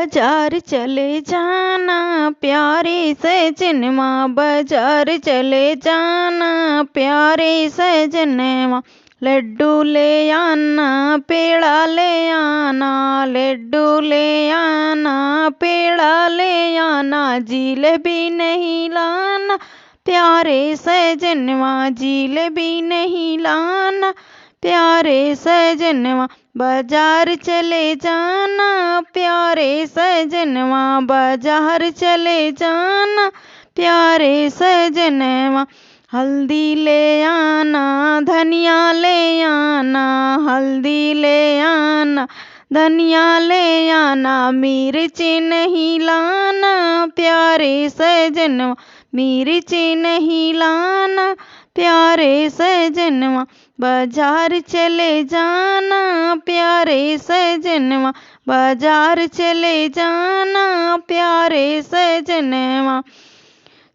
बाजार चले जाना प्यारे सजनवा, बाजार चले जाना प्यारे सजनवा। लड्डू ले आना पेड़ा ले आना, लड्डू ले आना पेड़ा ले आना, जिलेबी नहीं लाना प्यारे सजनवा, जिलेबी नहीं लाना प्यारे सजनवा। बाजार चले जाना प्यारे सजनवा, बाजार चले जाना प्यारे सजनवा। हल्दी ले आना धनिया ले आना, हल्दी ले आना धनिया ले आना, मिर्ची नहीं लाना प्यारे सजनवा, मिर्ची नहीं लाना प्यारे सजनवा। बाजार चले जाना प्यारे सजनवा, बाजार चले जाना प्यारे सजनवा।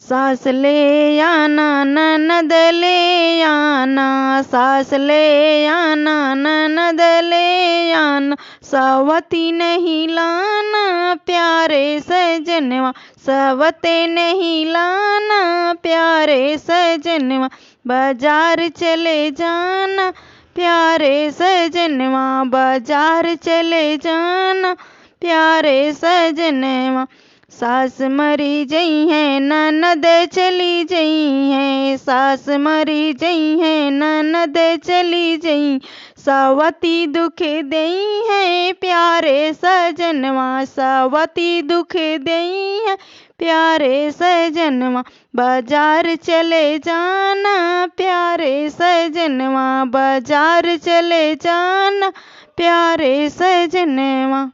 सास ले आना ननद ले आना, सास ले आना ननद ले आना, सावती नहीं लाना प्यारे सजनवा, सावते नहीं लाना प्यारे सजनवा। बाजार चले जाना प्यारे सजनवा, बाजार चले जाना प्यारे सजनवा। सास मरी जई है ननद चली जई है, सास मरी जई है ननद चली जई, सावती दुख देई है प्यारे सजनवा, सावती दुख देई है प्यारे सजनवा। बाजार चले जाना प्यारे सजनवा, बाजार चले जाना प्यारे सजनवा।